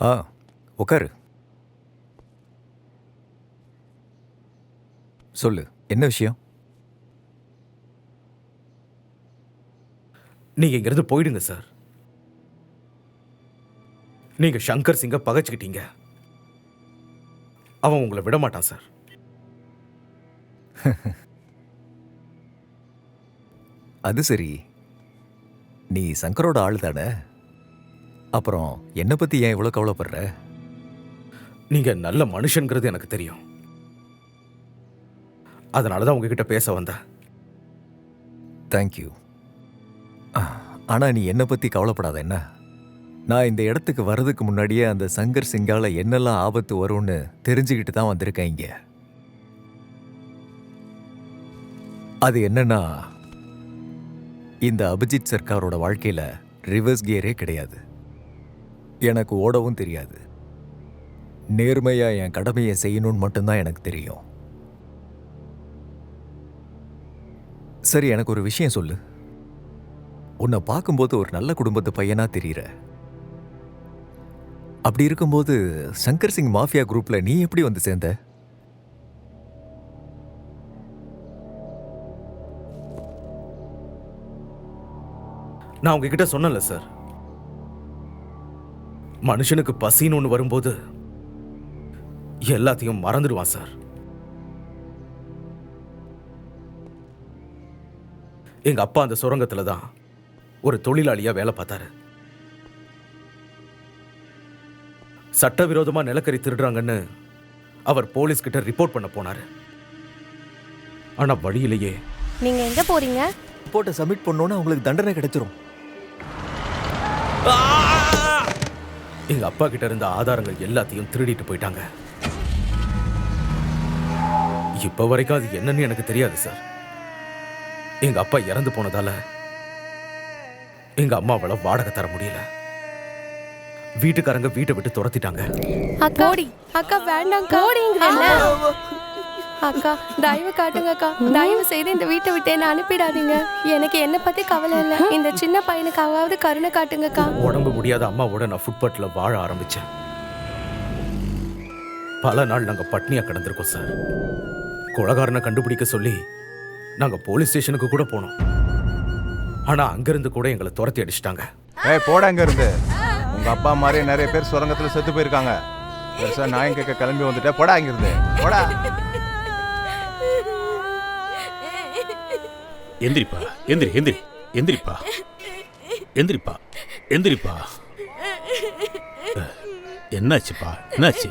ஆ, உட்காரு. சொல்லு, என்ன விஷயம்? நீங்க இங்கிருந்து போயிடுங்க சார். நீங்க சங்கர் சிங்க பகைச்சுக்கிட்டீங்க. அவன் உங்களை விட மாட்டான் சார். அது சரி, நீ சங்கரோட ஆள் தானே? அப்புறம் என்னை பத்தி ஏன் இவ்வளோ கவலைப்படுற? நீங்க நல்ல மனுஷன்கிறது எனக்கு தெரியும். அதனாலதான் உங்ககிட்ட பேச வந்தேன். தேங்க்யூ. ஆனா நீ என்னை பத்தி கவலைப்படாத என்ன? நான் இந்த இடத்துக்கு வர்றதுக்கு முன்னாடியே அந்த சங்கர் சிங்கால என்னெல்லாம் ஆபத்து வரும்னு தெரிஞ்சுக்கிட்டு தான் வந்திருக்கேன் இங்க. அது என்னன்னா, இந்த அபிஜித் சர்க்காரோட வாழ்க்கையில ரிவர்ஸ் கியரே கிடையாது. எனக்கு ஓடவும் தெரியாது. நேர்மையா என் கடமையை செய்யணும்னு மட்டும்தான் எனக்கு தெரியும். சரி, எனக்கு ஒரு விஷயம் சொல்லு. உன்னை பார்க்கும்போது ஒரு நல்ல குடும்பத்து பையனா தெரியுற. அப்படி இருக்கும்போது சங்கர் சிங் மாஃபியா குரூப்ல நீ எப்படி வந்து சேர்ந்த? நான் உங்ககிட்ட சொன்னேன்ல சார், மனுஷனுக்கு பசின்னு ஒன்று வரும்போது எல்லாத்தையும் மறந்துடுவான் சார். எங்க அப்பா அந்த சுரங்கத்துல தான் ஒரு தொழிலாளியா வேலை பார்த்தாரு. சட்டவிரோதமா நிலக்கரி திருடுறாங்கன்னு அவர் போலீஸ் கிட்ட ரிப்போர்ட் பண்ண போனாரு. ஆனா வழியிலேயே நீங்க எங்க போறீங்க? ரிப்போர்ட்டை சப்மிட் பண்ணோன்னா உங்களுக்கு தண்டனை கிடைச்சிரும். எங்க அப்பா கிட்ட இருந்த ஆதாரங்கள் எல்லாத்தையும் திருடிட்டு போயிட்டாங்க. இப்ப வரைக்கும் அது என்னன்னு எனக்கு தெரியாது சார். எங்க அப்பா இறந்து போனதால எங்க அம்மாவால வாடகை தர முடியல. வீட்டுக்காரங்க வீட்டை விட்டு துரத்திட்டாங்க. அக்கா அக்கா வேண்டாம் ஓடிங்கறல்ல. அக்கா தயவு காட்டுங்க அக்கா. தயவு செய்து இந்த வீட்டை விட்டு என்ன அனுப்பிடாதீங்க. எனக்கு என்ன பத்தி கவலை இல்ல. இந்த சின்ன பையனுக்காவது கருணை காட்டுங்கக்கா. உடம்பு முடியாத அம்மாவோட நான் ஃபுட்பாத்ல வாழ ஆரம்பிச்சேன். பல நாள் நாங்க பட்னியா கிடந்திருக்கோம் சார். கொலைகாரனை கண்டுபிடிக்க சொல்லி நாங்க போலீஸ் ஸ்டேஷனுக்கு கூட போனோம். ஆனா அங்கிருந்து கூட எங்களை துரத்தி அடிச்சிட்டாங்க. போட அங்க இருந்து. உங்க அப்பா மாதிரி நிறைய பேர் சுரங்கத்துல செத்து போயிருக்காங்க. பெருசா நாயம் கேட்க கிளம்பி வந்துட்டே போடா அங்க இருந்து. போடா. எந்திரிப்பா, எந்திரி எந்திரி எந்திரிப்பா, எந்திரிப்பா எந்திரிப்பா. என்னாச்சுப்பா, என்னாச்சு?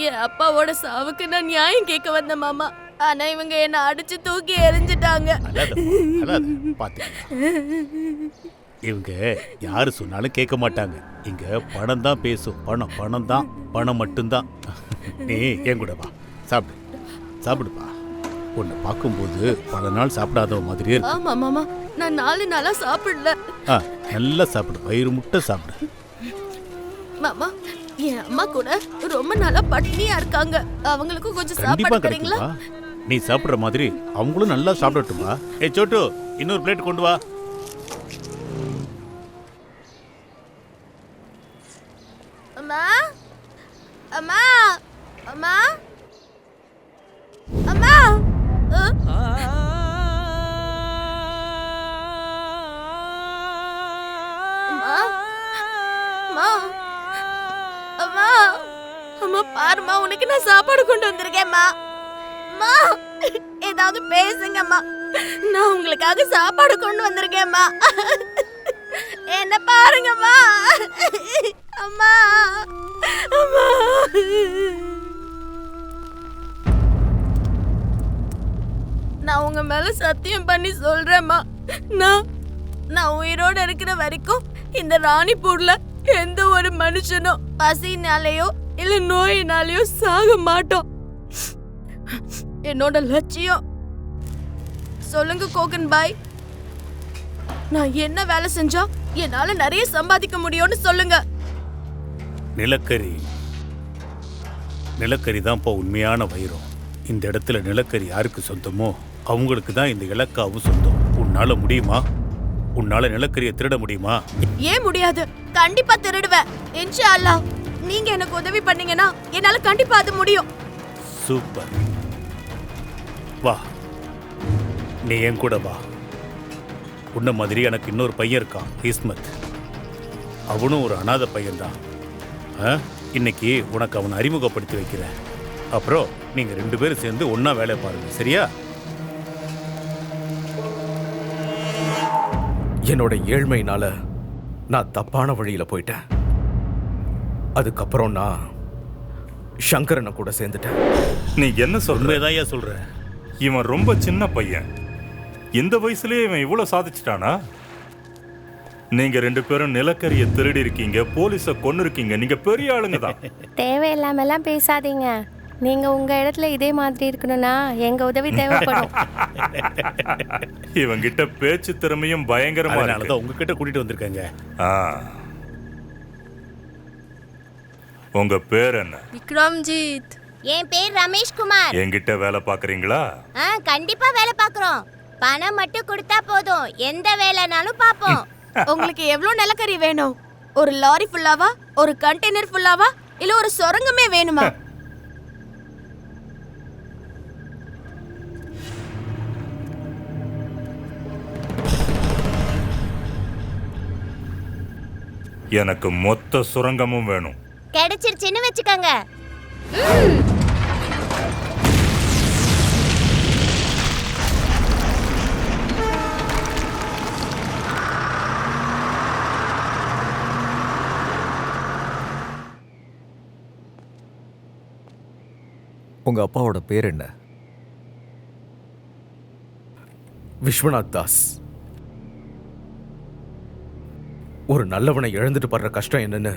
என் அப்பாவோட சாவுக்கு நான் நியாயம் கேட்க வந்தேன் மாமா. ஆனா இவங்க என்ன அடிச்சு தூக்கி எறிஞ்சிட்டாங்க. இவங்க யாரு சொன்னாலும் கேட்க மாட்டாங்க. இங்க பணம் தான் பேசும். பணம் பணம் தான், பணம் மட்டும்தான். நீ என் கூட வா, சாப்பிடு சாப்பிடுப்பா. உன்னை பார்க்கும்போது பல நாள் சாப்பிடாத மாதிரியே இருக்கு. ஆமா மாமா, நான் 4 நாளா சாப்பிடல. நல்லா சாப்பிடு, வயிறு முட்டை சாப்பிடு. மாமா, என் அம்மா கூட ரொம்ப நாளா பட்னியா இருக்காங்க. அவங்களுக்கும் கொஞ்சம் சாப்பாடு தரீங்களா? நீ சாப்பிடுற மாதிரி அவங்களும் நல்லா சாப்பிடட்டும்பா. சோட்டு, இன்னொரு பிளேட் கொண்டு வா. அம்மா அம்மா அம்மா அம்மா. அம்மா அம்மா பாருமா, உனக்கு நான் சாப்பாடு கொண்டு வந்திருக்கேன்மா. அம்மா ஏதாவது பேசுங்கம்மா. நான் உங்களுக்காக சாப்பாடு கொண்டு வந்திருக்கேன்மா. என்ன பாருங்கம்மா. அம்மா அம்மா. நான் உங்க மேல சத்தியம் பண்ணி சொல்றேம்மா, நான் உயிரோட இருக்கிற வரைக்கும் இந்த ராணிப்பூர்ல எந்த ஒரு மனுஷனும் பசினாலேயோ இல்ல நோயினாலேயோ சாக மாட்டோம். என்னோட லட்சியம். சொல்லுங்க கோகன் பாய், நான் என்ன வேலை செஞ்சா என்னால நிறைய சம்பாதிக்க முடியும்னு சொல்லுங்க. நிலக்கரி நிலக்கரி தான் இப்போ உண்மையான வைரம். இந்த இடத்துல நிலக்கரி யாருக்கு சொந்தமோ அவங்களுக்கு தான் இந்த இலக்காவும் சொந்தம். உன்னால முடியுமா? உன்னால நிலக்கரியை திருட முடியுமா? ஏன் முடியாது? கண்டிப்பா திருடுவேன். இன்ஷா அல்லாஹ். நீங்க எனக்கு உதவி பண்ணீங்கன்னா என்னால கண்டிப்பா அது முடியும். சூப்பர். வா, நீ என் கூட வா. உன்ன மாதிரி எனக்கு இன்னொரு பையன் இருக்கான், இஸ்மத். அவனும் ஒரு அனாதை பையன்தான். இன்னைக்கு உனக்கு அவனை அறிமுகப்படுத்தி வைக்கிறேன். அப்புறம் நீங்க 2 பேரும் சேர்ந்து ஒண்ணா வேலை பாருங்க, சரியா? என்னோட ஏழ்மையினால நான் தப்பான வழியில போயிட்டேன். அதுக்கப்புறம் நான் சங்கரனை கூட சேர்ந்துட்டேன். நீ என்ன சொல்ற? உண்மைதாயா சொல்ற? இவன் ரொம்ப சின்ன பையன். இந்த வயசுலயே இவன் இவ்வளவு சாதிச்சிட்டானா? நீங்க 2 பேரும் நிலக்கரியை திருடி இருக்கீங்க, போலீஸ கொன்னு இருக்கீங்க. நீங்க பெரிய ஆளுங்க தான். தேவையில்லாமலாம் பேசாதீங்க. நீங்க உங்க இடத்துல இதே மாதிரி இருக்கணும்னா எங்க உதவி தேவைப்படும். இவங்கிட்ட பேச்சு திறமையும் பயங்கரமா இருக்கு. அதனாலதான் உங்ககிட்ட கூட்டிட்டு வந்திருக்காங்க. ஆ. உங்க பேர் என்ன? விக்ரம்ஜித். என் பேர் ரமேஷ் குமார். என்கிட்ட வேலை பாக்குறீங்களா? கண்டிப்பா வேலை பாக்குறோம். பணம் மட்டும் கொடுத்தா போதும், எந்த வேலைனாலும் பாப்போம். உங்களுக்கு எவ்வளவு நிலக்கரி வேணும்? ஒரு லாரி ஃபுல்லாவா, ஒரு கண்டெய்னர் ஃபுல்லாவா, இல்ல ஒரு சுரங்கமே வேணுமா? எனக்கு மொத்த சுரங்கமும் வேணும். கிடைச்சிருச்சுன்னு வச்சுக்கோங்க. உங்க அப்பாவோட பேர் என்ன? விஸ்வநாத் தாஸ். ஒரு நல்லவனை இழந்துட்டு படுற கஷ்டம் என்னன்னு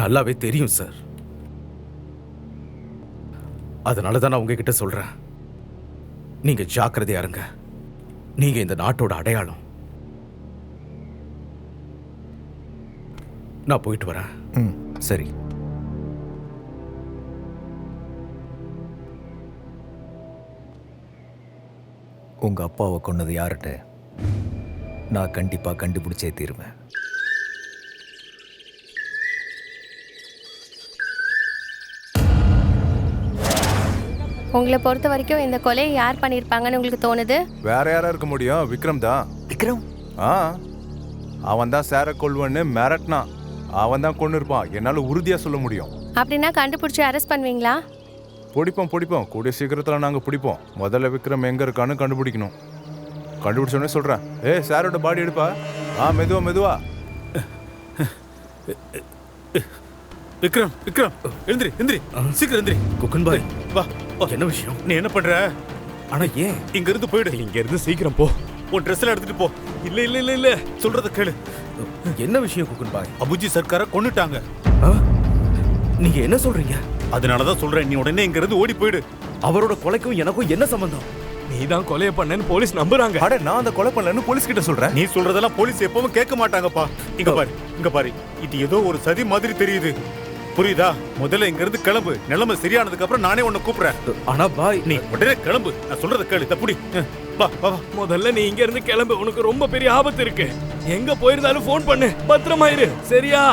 நல்லாவே தெரியும் சார். அதனால தான் நான் உங்ககிட்ட சொல்றேன், நீங்க ஜாக்கிரதையா இருங்க. நீங்க இந்த நாட்டோட அடையாளம். நான் போயிட்டு வரேன். ம், சரி. உங்க அப்பாவை கொன்னது யார்கிட்ட? நான் கண்டிப்பா கண்டுபிடிச்சே தீருவேன். உங்களை பொறுத்த வரைக்கும் இந்த கொலையை யார் பண்ணியிருப்பாங்கன்னு உங்களுக்கு தோணுது? வேற யாரா இருக்க முடியும்? விக்ரம் தான். விக்ரம்? அவன் தான் சேர கொள்வன்னு மிரட்டினான். அவன் தான் கொண்டு இருப்பான், என்னால உறுதியா சொல்ல முடியும். அப்படின்னா கண்டுபிடிச்சி அரெஸ்ட் பண்ணுவீங்களா? பிடிப்போம். கூடிய சீக்கிரத்தில் நாங்கள் பிடிப்போம். முதல்ல விக்ரம் எங்கே இருக்கான்னு கண்டுபிடிக்கணும். கண்டுபிடிச்சோடனே சொல்கிறேன். சாரோட பாடி எடுப்பா. மெதுவா. விக்ரம், எழுந்திரி, சீக்கிரம் எழுந்திரி. குக்கன் பாய், வா. என்ன விஷயம்? நீ என்ன பண்ற? ஆனா ஏன் இங்க இருந்து போயிடு. இங்க இருந்து சீக்கிரம் போ. உன் ட்ரெஸ் எல்லாம் எடுத்துட்டு போ. இல்ல சொல்றத கேளு. என்ன விஷயம் குக்கன் பாய்? அபுஜி சர்க்கார கொன்னுட்டாங்க. நீங்க என்ன சொல்றீங்க? அதனாலதான் சொல்றேன், நீ உடனே இங்க இருந்து ஓடி போயிடு. அவரோட கொலைக்கும் எனக்கும் என்ன சம்பந்தம்? நீ தான் கொலையை பண்ணேன்னு போலீஸ் நம்புறாங்க. அட, நான் அந்த கொலை பண்ணலன்னு போலீஸ் கிட்ட சொல்றேன். நீ சொல்றதெல்லாம் போலீஸ் எப்பவும் கேட்க மாட்டாங்கப்பா. இங்க பாரு, இது ஏதோ ஒரு சதி மாதிரி தெரியுது. புரியுதா? முதல்ல இங்க இருந்து கிளம்பு. நிலைமை சரியானதுக்கு அப்புறம் நானே உன்னை கூப்பிடுறேன். ஆனா பாய், நீ உடனே கிளம்பு. நான் சொல்றத கேளு. தப்புடி. வா. முதல்ல நீ இங்க இருந்து கிளம்பு. உனக்கு ரொம்ப பெரிய ஆபத்து இருக்கு. எங்க போயிருந்தாலும் ஃபோன் பண்ணு. பத்திரமா இரு, சரியா?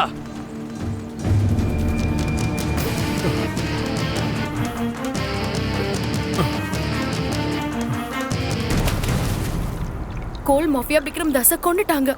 கோல் மாஃபியா விக்ரம் தாஸ கொன்னுட்டாங்க.